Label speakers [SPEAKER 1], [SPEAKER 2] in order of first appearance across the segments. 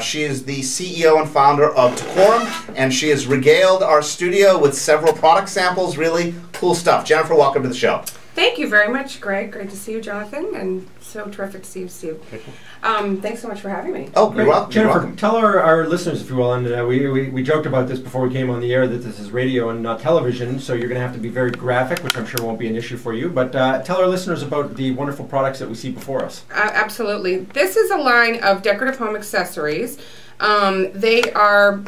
[SPEAKER 1] She is the CEO and founder of Decorum, and she has regaled our studio with several product samples. Really cool stuff. Jennifer, welcome to the show.
[SPEAKER 2] Thank you very much, Greg. Great to see you, Jonathan, and so terrific to see you, Steve. Thanks so much for having me.
[SPEAKER 1] Oh, you're welcome.
[SPEAKER 3] Jennifer, tell our listeners, if you will, and we joked about this before we came on the air, that this is radio and not television, so you're going to have to be very graphic, which I'm sure won't be an issue for you, but tell our listeners about the wonderful products that we see before us.
[SPEAKER 2] Absolutely. This is a line of decorative home accessories. They are,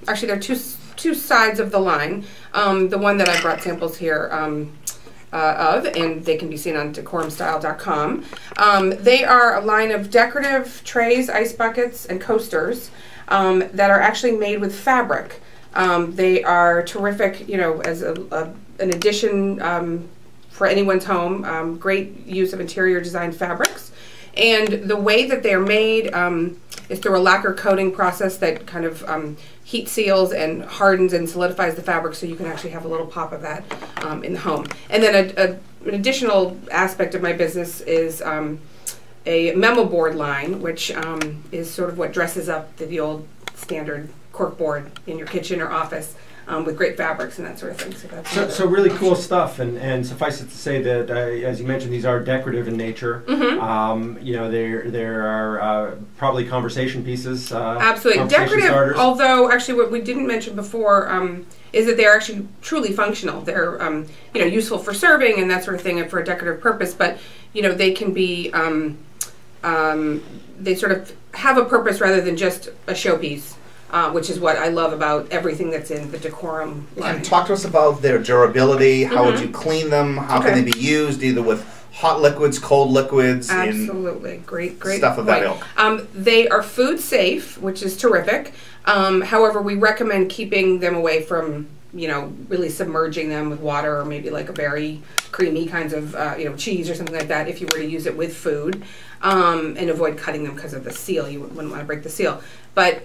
[SPEAKER 2] actually there are two sides of the line. The one that I brought samples here of, and they can be seen on decorumstyle.com. They are a line of decorative trays, ice buckets, and coasters that are actually made with fabric. They are terrific, you know, as an addition for anyone's home. Great use of interior design fabrics. And the way that they're made is through a lacquer coating process that kind of heat seals and hardens and solidifies the fabric, so you can actually have a little pop of that in the home. And then an additional aspect of my business is a memo board line, which is sort of what dresses up the old standard cork board in your kitchen or office. With great fabrics and that sort of thing.
[SPEAKER 3] So really cool stuff, and suffice it to say that, as you mentioned, these are decorative in nature.
[SPEAKER 2] Mm-hmm.
[SPEAKER 3] You know, there are probably conversation pieces.
[SPEAKER 2] Absolutely. Decorative, starters. Although actually what we didn't mention before is that they're actually truly functional. They're you know, useful for serving and that sort of thing and for a decorative purpose, but you know, they can be, they sort of have a purpose rather than just a showpiece. Which is what I love about everything that's in the Decorum line.
[SPEAKER 1] And talk to us about their durability. How would you clean them? How can they be used either with hot liquids, cold liquids?
[SPEAKER 2] Absolutely. Great
[SPEAKER 1] stuff of that ilk.
[SPEAKER 2] They are food safe, which is terrific. However, we recommend keeping them away from, you know, really submerging them with water or maybe like a very creamy kinds of, you know, cheese or something like that if you were to use it with food. And avoid cutting them because of the seal. You wouldn't want to break the seal. But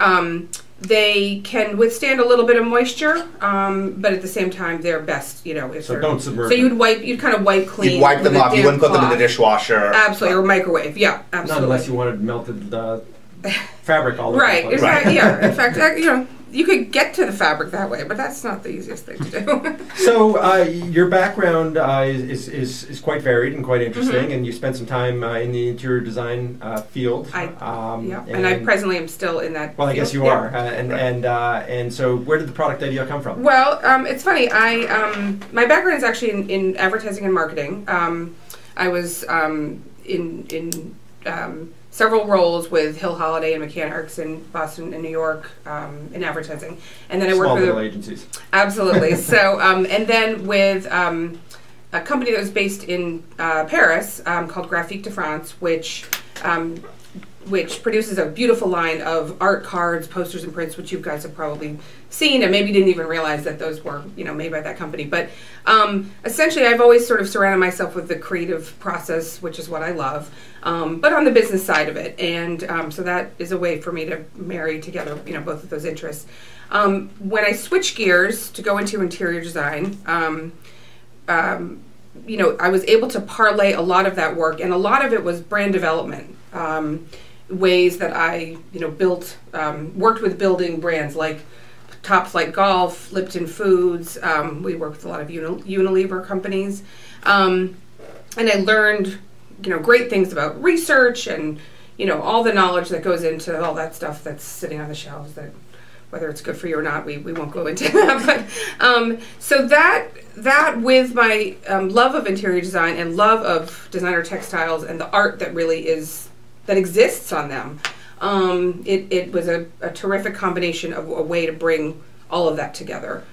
[SPEAKER 2] they can withstand a little bit of moisture, but at the same time, they're best, you know. If
[SPEAKER 3] so don't submerge.
[SPEAKER 2] So you'd kind of wipe clean.
[SPEAKER 1] You'd wipe them off. You wouldn't put them in the dishwasher.
[SPEAKER 2] Absolutely, or microwave. Yeah, absolutely.
[SPEAKER 3] Not unless you wanted melted fabric all over.
[SPEAKER 2] Right.
[SPEAKER 3] The place.
[SPEAKER 2] Right. Yeah. In fact, you know, you could get to the fabric that way, but that's not the easiest thing to do.
[SPEAKER 3] So your background is quite varied and quite interesting, and you spent some time in the interior design field.
[SPEAKER 2] Yeah, and I presently am still in that.
[SPEAKER 3] Well,
[SPEAKER 2] field.
[SPEAKER 3] I guess you are. And so where did the product idea come from?
[SPEAKER 2] Well, it's funny. My background is actually in advertising and marketing. I was in several roles with Hill Holliday and McCann Arts in Boston and New York in advertising, and then I worked with
[SPEAKER 3] little agencies.
[SPEAKER 2] Absolutely. So, and then with a company that was based in Paris called Graphique de France, which produces a beautiful line of art cards, posters, and prints, which you guys have probably seen, and maybe didn't even realize that those were, you know, made by that company. But essentially, I've always sort of surrounded myself with the creative process, which is what I love, but on the business side of it. And so that is a way for me to marry together, you know, both of those interests. When I switched gears to go into interior design, you know, I was able to parlay a lot of that work, and a lot of it was brand development. Ways that I, you know, worked with building brands like Top Flight Golf, Lipton Foods. We worked with a lot of Unilever companies, and I learned, you know, great things about research and, you know, all the knowledge that goes into all that stuff that's sitting on the shelves. That whether it's good for you or not, we won't go into that. But so that with my love of interior design and love of designer textiles and the art that really exists on them. It was a terrific combination of a way to bring all of that together.